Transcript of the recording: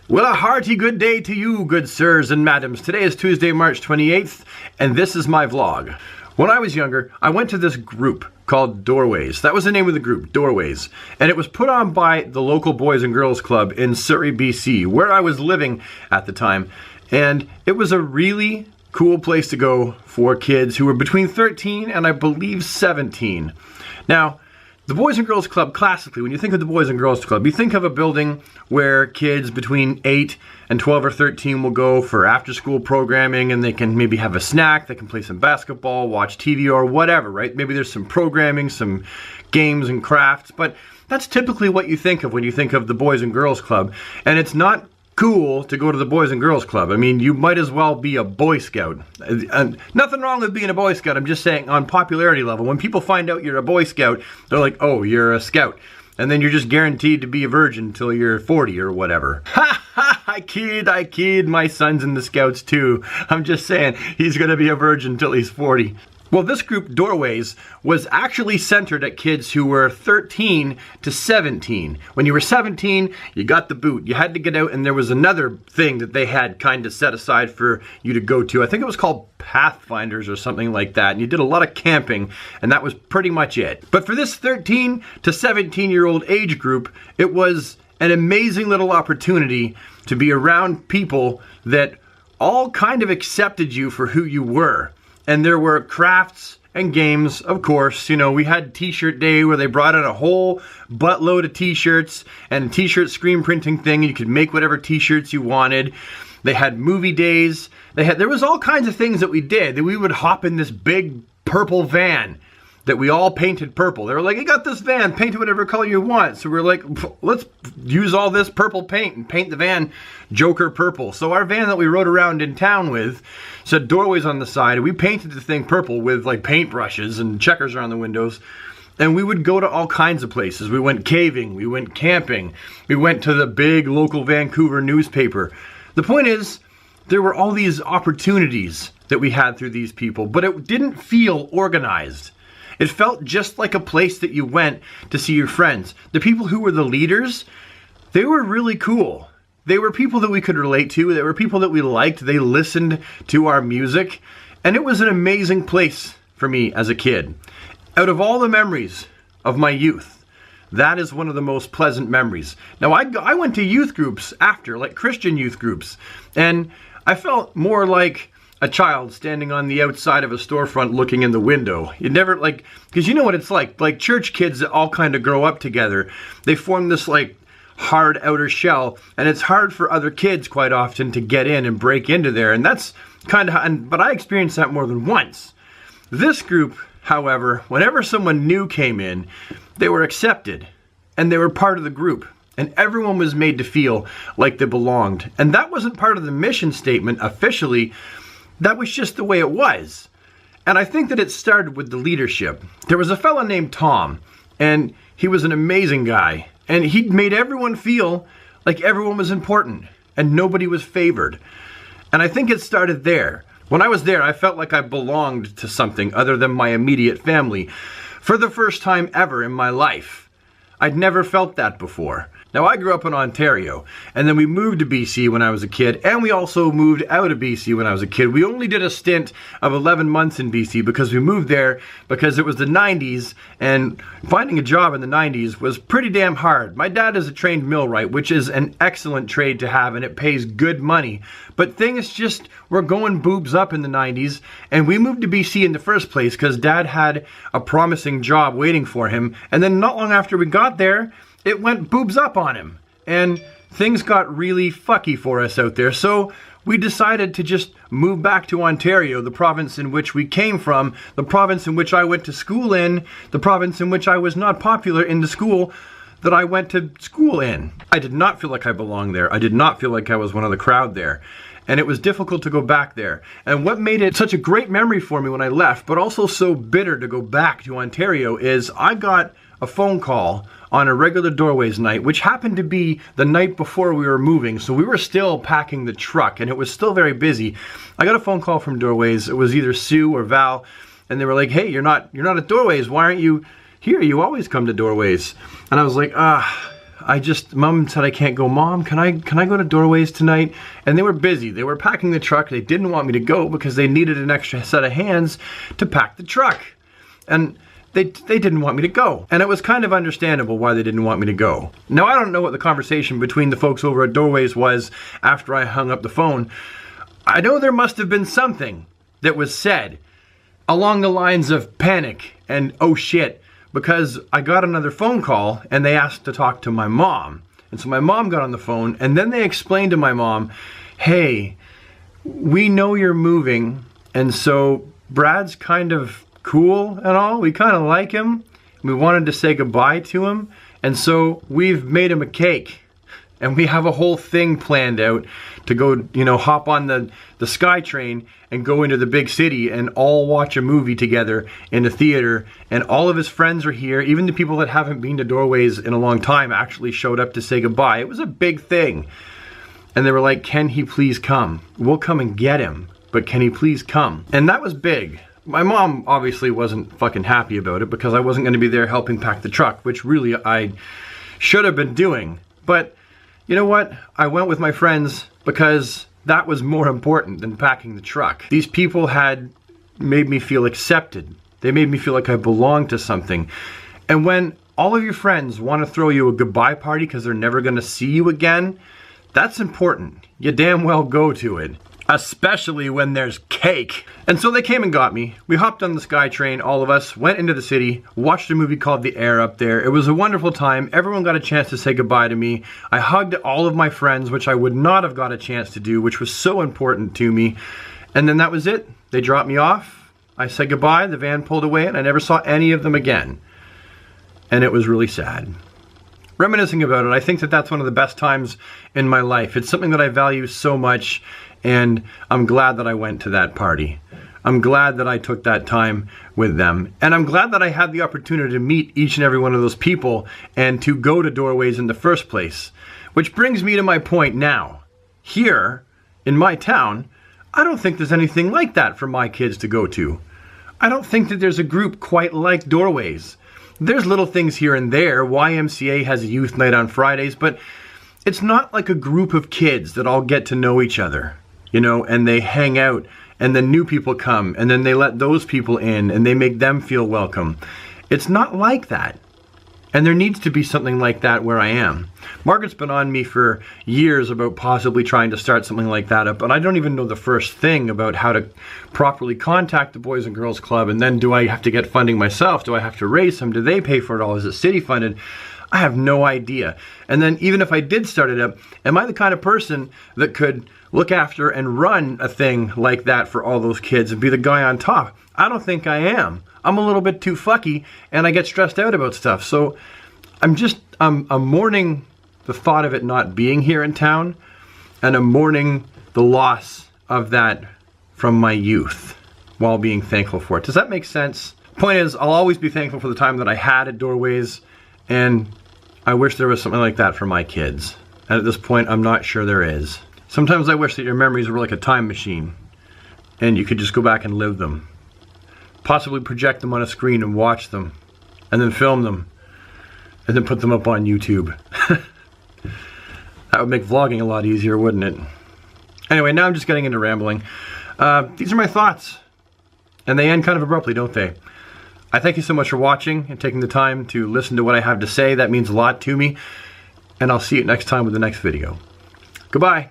Well, a hearty good day to you, good sirs and madams. Today is Tuesday, March 28th, and this is my vlog. When I was younger, I went to this group called Doorways. That was the name of the group, Doorways. And it was put on by the local Boys and Girls Club in Surrey BC, where I was living at the time. And it was a really cool place to go for kids who were between 13 and I believe 17. Now, the Boys and Girls Club, classically, when you think of the Boys and Girls Club, you think of a building where kids between 8 and 12 or 13 will go for after-school programming, and they can maybe have a snack, they can play some basketball, watch TV, or whatever, right? Maybe there's some programming, some games and crafts, but that's typically what you think of when you think of the Boys and Girls Club, and it's not cool to go to the Boys and Girls Club. I mean, you might as well be a Boy Scout. Nothing wrong with being a Boy Scout. I'm just saying on popularity level, when people find out you're a Boy Scout, they're like, oh, you're a Scout. And then you're just guaranteed to be a virgin until you're 40 or whatever. Ha ha, I kid. My son's in the Scouts too. I'm just saying, he's gonna be a virgin until he's 40. Well, this group, Doorways, was actually centered at kids who were 13 to 17. When you were 17, you got the boot. You had to get out, and there was another thing that they had kind of set aside for you to go to. I think it was called Pathfinders or something like that, and you did a lot of camping, and that was pretty much it. But for this 13 to 17-year-old age group, it was an amazing little opportunity to be around people that all kind of accepted you for who you were. And there were crafts and games, of course. You know, we had t-shirt day where they brought in a whole buttload of t-shirts and a t-shirt screen printing thing, and you could make whatever t-shirts you wanted. They had movie days. There was all kinds of things that we did. That we would hop in this big purple van that we all painted purple. They were like, you got this van, paint it whatever color you want. So we're like, let's use all this purple paint and paint the van Joker purple. So our van that we rode around in town with said Doorways on the side. We painted the thing purple with like paintbrushes and checkers around the windows. And we would go to all kinds of places. We went caving, we went camping, we went to the big local Vancouver newspaper. The point is, there were all these opportunities that we had through these people, but it didn't feel organized. It felt just like a place that you went to see your friends. The people who were the leaders, they were really cool. They were people that we could relate to. They were people that we liked. They listened to our music. And it was an amazing place for me as a kid. Out of all the memories of my youth, that is one of the most pleasant memories. Now, I went to youth groups after, like Christian youth groups, and I felt more like a child standing on the outside of a storefront looking in the window. You never, like, because you know what it's like church kids that all kind of grow up together. They form this, like, hard outer shell, and it's hard for other kids quite often to get in and break into there, and that's kind of, but I experienced that more than once. This group, however, whenever someone new came in, they were accepted, and they were part of the group. And everyone was made to feel like they belonged. And that wasn't part of the mission statement officially. That was just the way it was. And I think that it started with the leadership. There was a fella named Tom, and he was an amazing guy. And he made everyone feel like everyone was important and nobody was favored. And I think it started there. When I was there, I felt like I belonged to something other than my immediate family for the first time ever in my life. I'd never felt that before. Now, I grew up in Ontario, and then we moved to BC when I was a kid, and we also moved out of BC when I was a kid. We only did a stint of 11 months in BC because we moved there because it was the 90s, and finding a job in the 90s was pretty damn hard. My dad is a trained millwright, which is an excellent trade to have, and it pays good money. But things just were going boobs up in the 90s, and we moved to BC in the first place because Dad had a promising job waiting for him, and then not long after we got there, it went boobs up on him, and things got really fucky for us out there. So we decided to just move back to Ontario, the province in which we came from, the province in which I went to school in, the province in which I was not popular in the school that I went to school in. I did not feel like I belonged there. I did not feel like I was one of the crowd there. And it was difficult to go back there. And what made it such a great memory for me when I left, but also so bitter to go back to Ontario, is I got a phone call on a regular Doorways night, which happened to be the night before we were moving, so we were still packing the truck, and it was still very busy. I got a phone call from Doorways. It was either Sue or Val, and they were like, hey, you're not at Doorways. Why aren't you here? You always come to Doorways. And I was like, Mom said I can't go. Mom, can I go to Doorways tonight? And they were busy. They were packing the truck. They didn't want me to go because they needed an extra set of hands to pack the truck. And they didn't want me to go. And it was kind of understandable why they didn't want me to go. Now, I don't know what the conversation between the folks over at Doorways was after I hung up the phone. I know there must have been something that was said along the lines of panic and oh shit, because I got another phone call and they asked to talk to my mom. And so my mom got on the phone and then they explained to my mom, hey, we know you're moving and so Brad's kind of cool and all. We kind of like him. We wanted to say goodbye to him. And so we've made him a cake. And we have a whole thing planned out to go, you know, hop on the SkyTrain and go into the big city and all watch a movie together in a theater. And all of his friends are here. Even the people that haven't been to Doorways in a long time actually showed up to say goodbye. It was a big thing. And they were like, can he please come? We'll come and get him, but can he please come? And that was big. My mom obviously wasn't fucking happy about it because I wasn't going to be there helping pack the truck, which really I should have been doing. But you know what? I went with my friends because that was more important than packing the truck. These people had made me feel accepted. They made me feel like I belonged to something. And when all of your friends want to throw you a goodbye party because they're never going to see you again, that's important. You damn well go to it. Especially when there's cake. And so they came and got me. We hopped on the SkyTrain, all of us, went into the city, watched a movie called The Air up there. It was a wonderful time. Everyone got a chance to say goodbye to me. I hugged all of my friends, which I would not have got a chance to do, which was so important to me. And then that was it. They dropped me off. I said goodbye, the van pulled away, and I never saw any of them again. And it was really sad. Reminiscing about it, I think that that's one of the best times in my life. It's something that I value so much. And I'm glad that I went to that party. I'm glad that I took that time with them. And I'm glad that I had the opportunity to meet each and every one of those people and to go to Doorways in the first place. Which brings me to my point now. Here, in my town, I don't think there's anything like that for my kids to go to. I don't think that there's a group quite like Doorways. There's little things here and there. YMCA has a youth night on Fridays, but it's not like a group of kids that all get to know each other. You know, and they hang out, and then new people come, and then they let those people in, and they make them feel welcome. It's not like that. And there needs to be something like that where I am. Margaret's been on me for years about possibly trying to start something like that up, but I don't even know the first thing about how to properly contact the Boys and Girls Club, and then do I have to get funding myself? Do I have to raise some? Do they pay for it all? Is it city funded? I have no idea. And then even if I did start it up, am I the kind of person that could look after and run a thing like that for all those kids and be the guy on top? I don't think I am. I'm a little bit too fucky and I get stressed out about stuff. So I'm mourning the thought of it not being here in town, and I'm mourning the loss of that from my youth while being thankful for it. Does that make sense? Point is, I'll always be thankful for the time that I had at Doorways, and I wish there was something like that for my kids. And at this point, I'm not sure there is. Sometimes I wish that your memories were like a time machine and you could just go back and live them. Possibly project them on a screen and watch them, and then film them, and then put them up on YouTube. That would make vlogging a lot easier, wouldn't it? Anyway, now I'm just getting into rambling. These are my thoughts, and they end kind of abruptly, don't they? I thank you so much for watching and taking the time to listen to what I have to say. That means a lot to me, and I'll see you next time with the next video. Goodbye.